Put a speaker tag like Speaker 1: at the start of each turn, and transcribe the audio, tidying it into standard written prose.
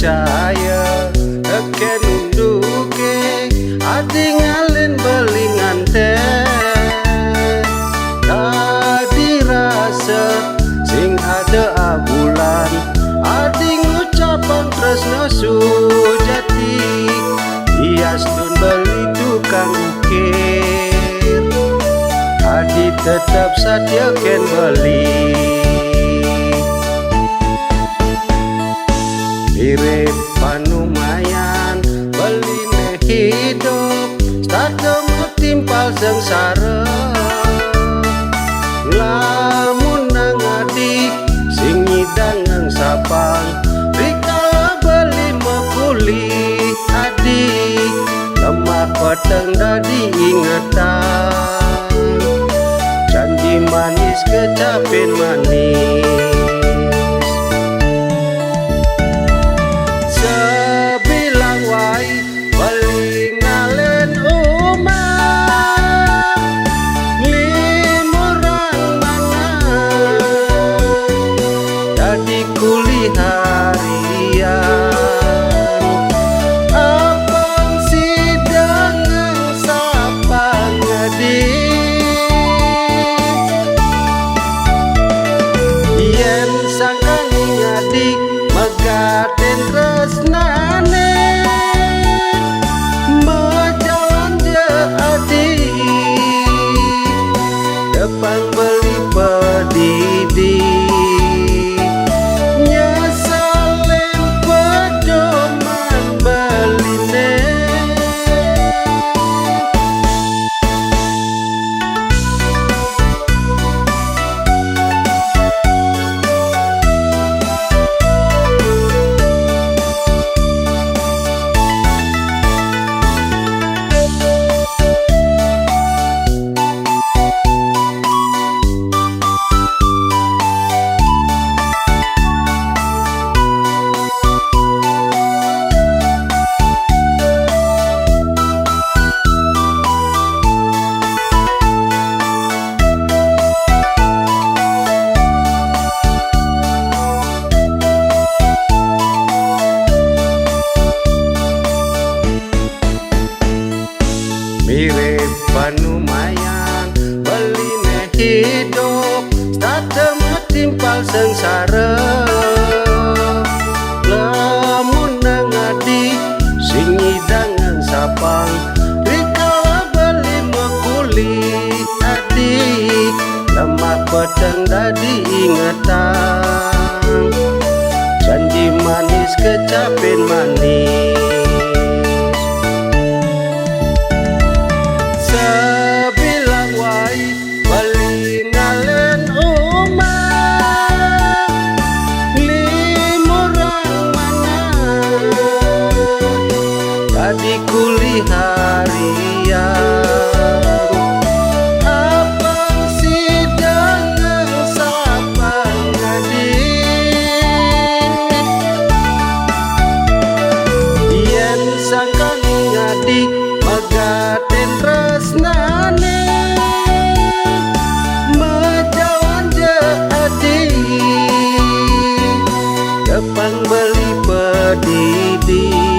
Speaker 1: percaya teken unduke adi ngalin belingan teh tadi rasa sing ada abulan adi ngucapan tresno sujati hiastun beli tukang ukir adi tetap saja ken beli mirip panumayan beline hidup stadem timpal sengsara lamun nang adik sing ngidang sapang rikala beli mekuli adik lemah peteng dadi ingetan janji manis kecapin manis sebilang wai beli ngalen umah limurang mana jadi kuli harian abang sidangan sapang adik yen sangkang adik megaten tresnane mejalan je adik depan beli pedidi nyesalen pedoman beline mirip panumayan beline hidup stadem timpal sengsara lamun nang adik sing ngidangan sapang rikala beli mekuli adik lemah peteng dadi ingetan janji manis kecapin manis sebilang wai beli ngalen umah limurang mana jadi kuli harian abang sidangan sapang adik yen sangkang adik megaten tresnane mejawan je adik depan beli pedidi